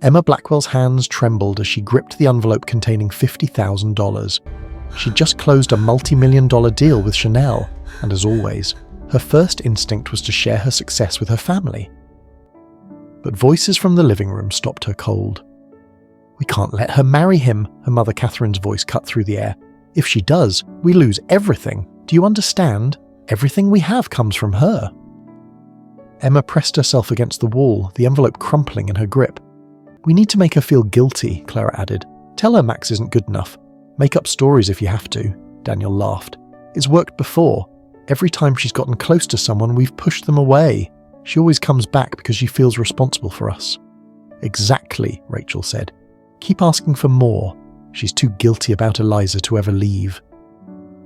Emma Blackwell's hands trembled as she gripped the envelope containing $50,000. She'd just closed a multi-million-dollar deal with Chanel, and as always, her first instinct was to share her success with her family. But voices from the living room stopped her cold. "We can't let her marry him," her mother Catherine's voice cut through the air. "If she does, we lose everything. Do you understand? Everything we have comes from her." Emma pressed herself against the wall, the envelope crumpling in her grip. "We need to make her feel guilty," Clara added. "Tell her Max isn't good enough. Make up stories if you have to." Daniel laughed. "It's worked before. Every time she's gotten close to someone, we've pushed them away. She always comes back because she feels responsible for us." "Exactly," Rachel said. "Keep asking for more. She's too guilty about Eliza to ever leave."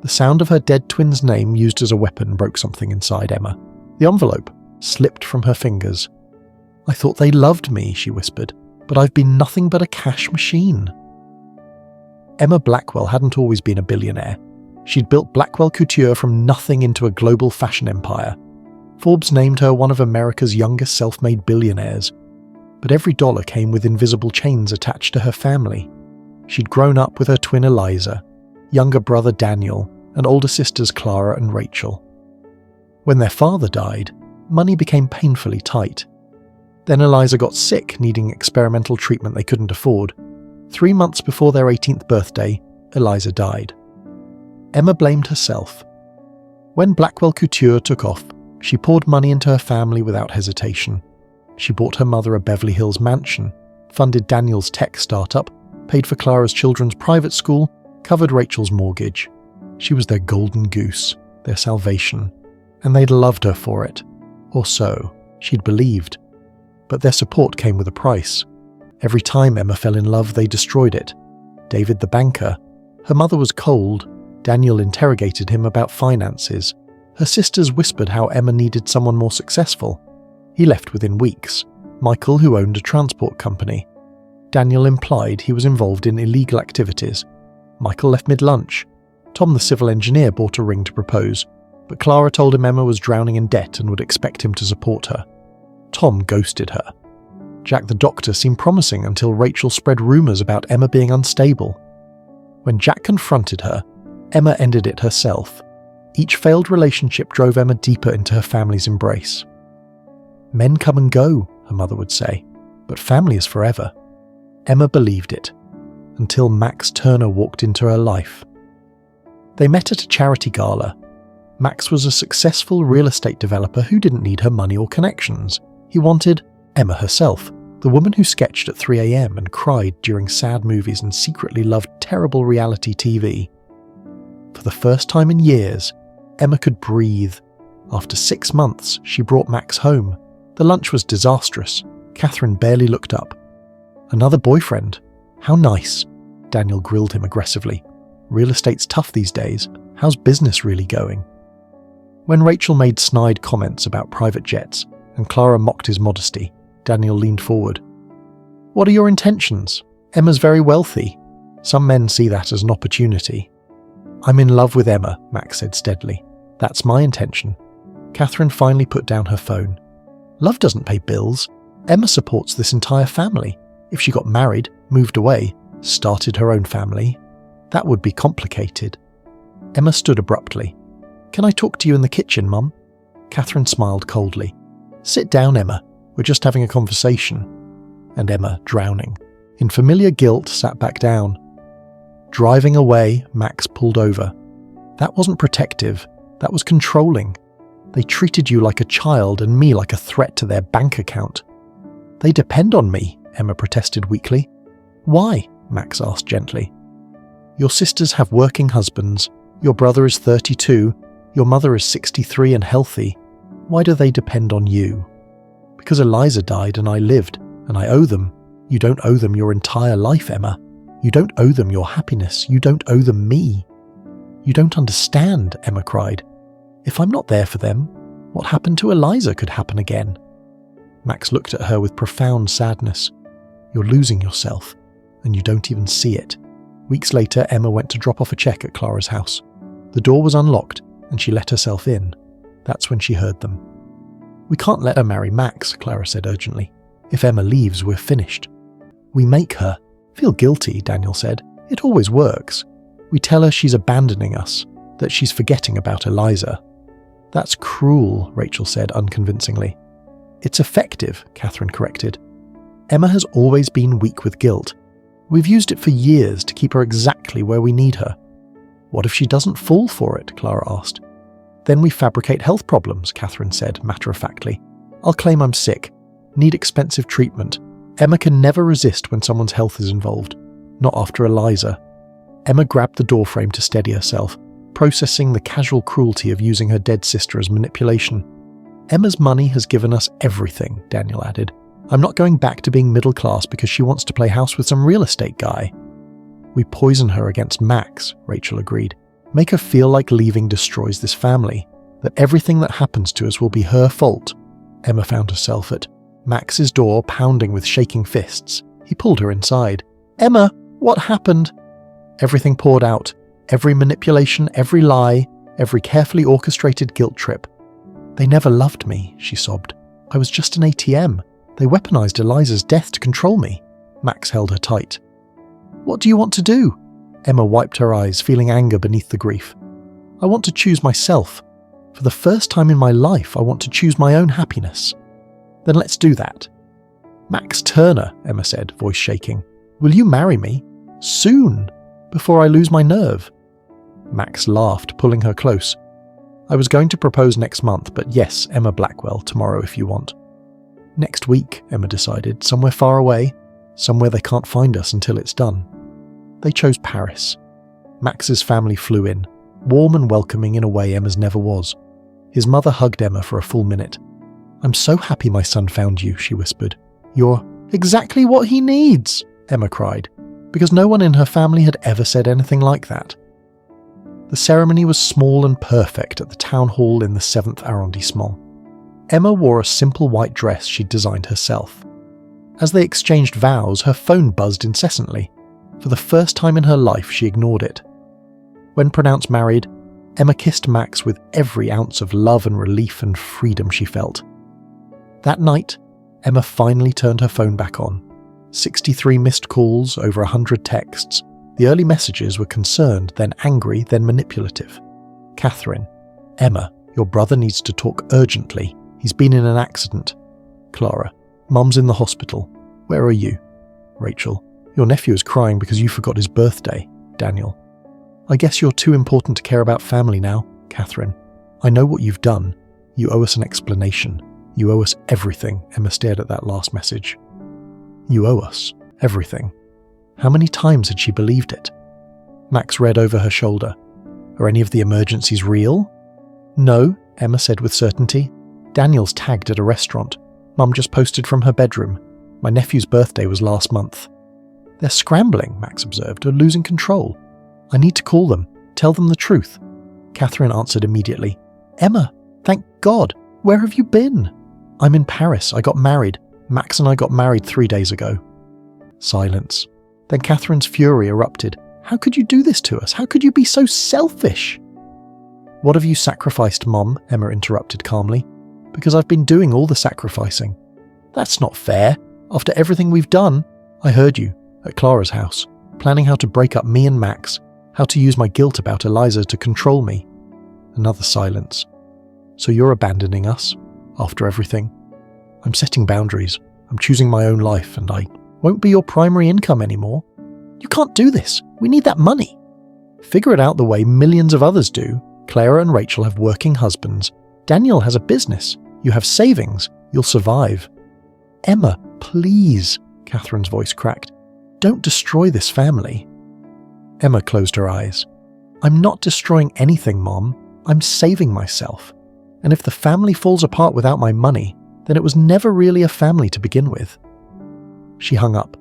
The sound of her dead twin's name used as a weapon broke something inside Emma. The envelope slipped from her fingers. "I thought they loved me," she whispered, "but I've been nothing but a cash machine." Emma Blackwell hadn't always been a billionaire. She'd built Blackwell Couture from nothing into a global fashion empire. Forbes named her one of America's youngest self-made billionaires. But every dollar came with invisible chains attached to her family. She'd grown up with her twin Eliza, younger brother Daniel, and older sisters Clara and Rachel. When their father died, money became painfully tight. Then Eliza got sick, needing experimental treatment they couldn't afford. 3 months before their 18th birthday, Eliza died. Emma blamed herself. When Blackwell Couture took off, she poured money into her family without hesitation. She bought her mother a Beverly Hills mansion, funded Daniel's tech startup, paid for Clara's children's private school, covered Rachel's mortgage. She was their golden goose, their salvation, and they'd loved her for it. Or so she'd believed. But their support came with a price. Every time Emma fell in love, they destroyed it. David the banker. Her mother was cold. Daniel interrogated him about finances. Her sisters whispered how Emma needed someone more successful. He left within weeks. Michael, who owned a transport company. Daniel implied he was involved in illegal activities. Michael left mid-lunch. Tom, the civil engineer, bought a ring to propose, but Clara told him Emma was drowning in debt and would expect him to support her. Tom ghosted her. Jack the doctor seemed promising until Rachel spread rumours about Emma being unstable. When Jack confronted her, Emma ended it herself. Each failed relationship drove Emma deeper into her family's embrace. "Men come and go," her mother would say, "but family is forever." Emma believed it, until Max Turner walked into her life. They met at a charity gala. Max was a successful real estate developer who didn't need her money or connections. He wanted Emma herself, the woman who sketched at 3 a.m. and cried during sad movies and secretly loved terrible reality TV. For the first time in years, Emma could breathe. After 6 months, she brought Max home. The lunch was disastrous. Catherine barely looked up. "Another boyfriend? How nice." Daniel grilled him aggressively. "Real estate's tough these days. How's business really going?" When Rachel made snide comments about private jets and Clara mocked his modesty, Daniel leaned forward. "What are your intentions? Emma's very wealthy. Some men see that as an opportunity." "I'm in love with Emma," Max said steadily. "That's my intention." Catherine finally put down her phone. "Love doesn't pay bills. Emma supports this entire family. If she got married, moved away, started her own family, that would be complicated." Emma stood abruptly. "Can I talk to you in the kitchen, Mum?" Catherine smiled coldly. "Sit down, Emma. We're just having a conversation." And Emma, drowning in familiar guilt, sat back down. Driving away, Max pulled over. That wasn't protective. That was controlling. They treated you like a child and me like a threat to their bank account. "They depend on me," Emma protested weakly. "Why?" Max asked gently. "Your sisters have working husbands. Your brother is 32. Your mother is 63 and healthy. Why do they depend on you?" "Because Eliza died and I lived, and I owe them." "You don't owe them your entire life, Emma. You don't owe them your happiness. You don't owe them me." "You don't understand," Emma cried. "If I'm not there for them, what happened to Eliza could happen again." Max looked at her with profound sadness. "You're losing yourself, and you don't even see it." Weeks later, Emma went to drop off a check at Clara's house. The door was unlocked, and she let herself in. That's when she heard them. "We can't let her marry Max," Clara said urgently. "If Emma leaves, we're finished." We make her feel guilty, Daniel said. It always works. We tell her she's abandoning us, that she's forgetting about Eliza. That's cruel, Rachel said unconvincingly. It's effective, Catherine corrected. Emma has always been weak with guilt. We've used it for years to keep her exactly where we need her. What if she doesn't fall for it? Clara asked. Then we fabricate health problems, Catherine said matter-of-factly. I'll claim I'm sick, need expensive treatment. Emma can never resist when someone's health is involved. Not after Eliza. Emma grabbed the doorframe to steady herself, processing the casual cruelty of using her dead sister as manipulation. Emma's money has given us everything, Daniel added. I'm not going back to being middle class because she wants to play house with some real estate guy. We poison her against Max, Rachel agreed. Make her feel like leaving destroys this family, that everything that happens to us will be her fault. Emma found herself at Max's door, pounding with shaking fists. He pulled her inside. Emma, what happened? Everything poured out. Every manipulation, every lie, every carefully orchestrated guilt trip. They never loved me, she sobbed. I was just an ATM. They weaponized Eliza's death to control me. Max held her tight. What do you want to do? Emma wiped her eyes, feeling anger beneath the grief. I want to choose myself. For the first time in my life, I want to choose my own happiness. Then let's do that. Max Turner, Emma said, voice shaking. Will you marry me? Soon, before I lose my nerve. Max laughed, pulling her close. I was going to propose next month, but yes, Emma Blackwell, tomorrow if you want. Next week, Emma decided, somewhere far away, somewhere they can't find us until it's done. They chose Paris. Max's family flew in, warm and welcoming in a way Emma's never was. His mother hugged Emma for a full minute. I'm so happy my son found you, she whispered. You're exactly what he needs, Emma cried, because no one in her family had ever said anything like that. The ceremony was small and perfect at the town hall in the 7th arrondissement. Emma wore a simple white dress she'd designed herself. As they exchanged vows, her phone buzzed incessantly. For the first time in her life, she ignored it. When pronounced married, Emma kissed Max with every ounce of love and relief and freedom she felt. That night, Emma finally turned her phone back on. 63 missed calls, over 100 texts. The early messages were concerned, then angry, then manipulative. Catherine, Emma, your brother needs to talk urgently. He's been in an accident. Clara, Mum's in the hospital. Where are you? Rachel, your nephew is crying because you forgot his birthday. Daniel, I guess you're too important to care about family now. Catherine, I know what you've done. You owe us an explanation. You owe us everything. Emma stared at that last message. You owe us everything. How many times had she believed it? Max read over her shoulder. Are any of the emergencies real? No, Emma said with certainty. Daniel's tagged at a restaurant. Mum just posted from her bedroom. My nephew's birthday was last month. They're scrambling, Max observed, or losing control. I need to call them, tell them the truth. Catherine answered immediately. Emma, thank God. Where have you been? I'm in Paris. I got married. Max and I got married 3 days ago. Silence. Then Catherine's fury erupted. How could you do this to us? How could you be so selfish? What have you sacrificed, Mum? Emma interrupted calmly. Because I've been doing all the sacrificing. That's not fair. After everything we've done, I heard you, at Clara's house, planning how to break up me and Max, how to use my guilt about Eliza to control me. Another silence. So you're abandoning us, after everything? I'm setting boundaries. I'm choosing my own life, and I won't be your primary income anymore. You can't do this. We need that money. Figure it out the way millions of others do. Clara and Rachel have working husbands. Daniel has a business. You have savings. You'll survive. Emma, please, Catherine's voice cracked. Don't destroy this family. Emma closed her eyes. I'm not destroying anything, Mom. I'm saving myself. And if the family falls apart without my money, then it was never really a family to begin with. She hung up.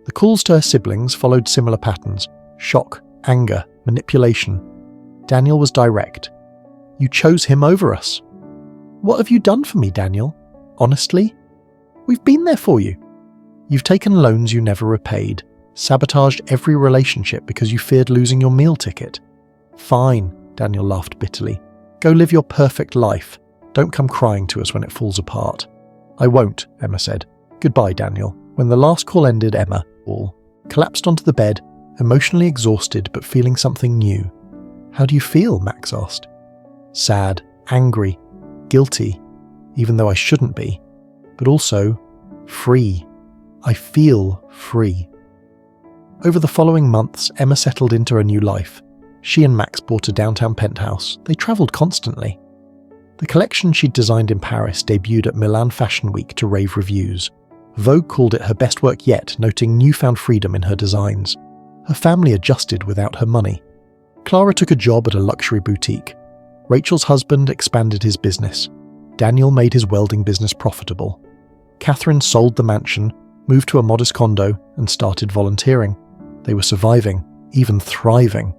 The calls to her siblings followed similar patterns. Shock, anger, manipulation. Daniel was direct. You chose him over us. What have you done for me, Daniel? Honestly? We've been there for you. You've taken loans you never repaid, sabotaged every relationship because you feared losing your meal ticket. Fine, Daniel laughed bitterly. Go live your perfect life. Don't come crying to us when it falls apart. I won't, Emma said. Goodbye, Daniel. When the last call ended, Emma collapsed onto the bed, emotionally exhausted but feeling something new. "How do you feel?" Max asked. "Sad, angry, guilty, even though I shouldn't be, but also free. I feel free." Over the following months, Emma settled into a new life. She and Max bought a downtown penthouse. They travelled constantly. The collection she'd designed in Paris debuted at Milan Fashion Week to rave reviews. Vogue called it her best work yet, noting newfound freedom in her designs. Her family adjusted without her money. Clara took a job at a luxury boutique. Rachel's husband expanded his business. Daniel made his welding business profitable. Catherine sold the mansion, moved to a modest condo, and started volunteering. They were surviving, even thriving.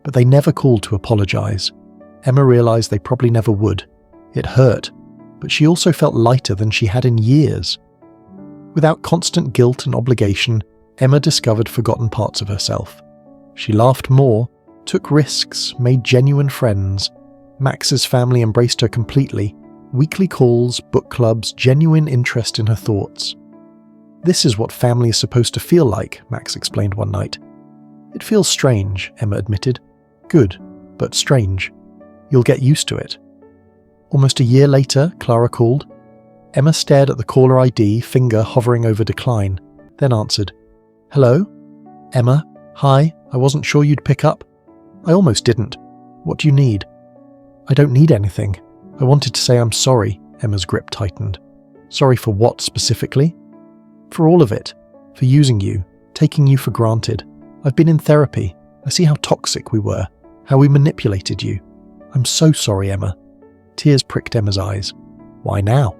But they never called to apologise. Emma realised they probably never would. It hurt, but she also felt lighter than she had in years. Without constant guilt and obligation, Emma discovered forgotten parts of herself. She laughed more, took risks, made genuine friends. Max's family embraced her completely. Weekly calls, book clubs, genuine interest in her thoughts. "This is what family is supposed to feel like," Max explained one night. "It feels strange," Emma admitted. "Good, but strange. You'll get used to it." Almost a year later, Clara called. Emma stared at the caller ID, finger hovering over decline, then answered. "Hello? Emma? Hi, I wasn't sure you'd pick up." "I almost didn't. What do you need?" "I don't need anything. I wanted to say I'm sorry." Emma's grip tightened. "Sorry for what specifically?" "For all of it. For using you, taking you for granted. I've been in therapy. I see how toxic we were, how we manipulated you. I'm so sorry, Emma." Tears pricked Emma's eyes. "Why now?"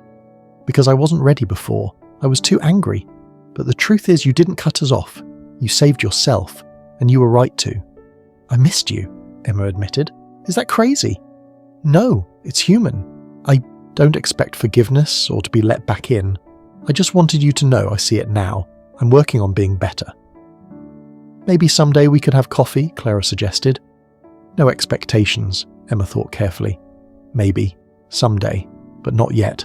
"Because I wasn't ready before. I was too angry. But the truth is you didn't cut us off. You saved yourself, and you were right to." "I missed you," Emma admitted. "Is that crazy?" "No, it's human. I don't expect forgiveness or to be let back in. I just wanted you to know I see it now. I'm working on being better." "Maybe someday we could have coffee," Clara suggested. "No expectations," Emma thought carefully. "Maybe. Someday. But not yet.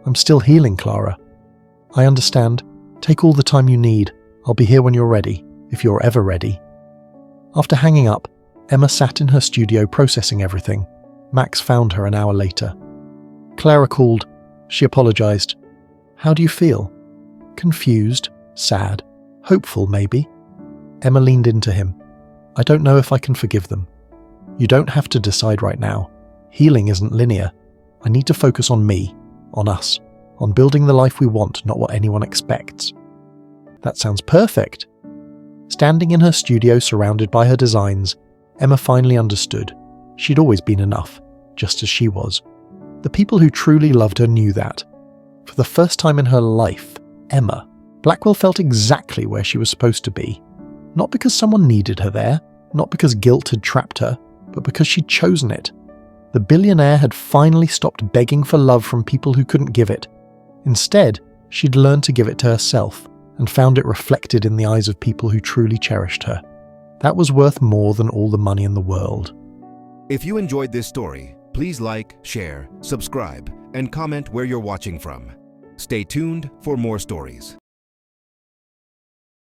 I'm still healing, Clara." "I understand. Take all the time you need. I'll be here when you're ready, if you're ever ready." After hanging up, Emma sat in her studio processing everything. Max found her an hour later. Clara called. She apologised. "How do you feel?" "Confused, sad, hopeful maybe." Emma leaned into him. "I don't know if I can forgive them." "You don't have to decide right now. Healing isn't linear. I need to focus on me, on us, on building the life we want, not what anyone expects." "That sounds perfect." Standing in her studio surrounded by her designs, Emma finally understood. She'd always been enough, just as she was. The people who truly loved her knew that. For the first time in her life, Emma, Blackwell felt exactly where she was supposed to be. Not because someone needed her there, not because guilt had trapped her, but because she'd chosen it. The billionaire had finally stopped begging for love from people who couldn't give it. Instead, she'd learned to give it to herself, and found it reflected in the eyes of people who truly cherished her. That was worth more than all the money in the world. If you enjoyed this story, please like, share, subscribe, and comment where you're watching from. Stay tuned for more stories.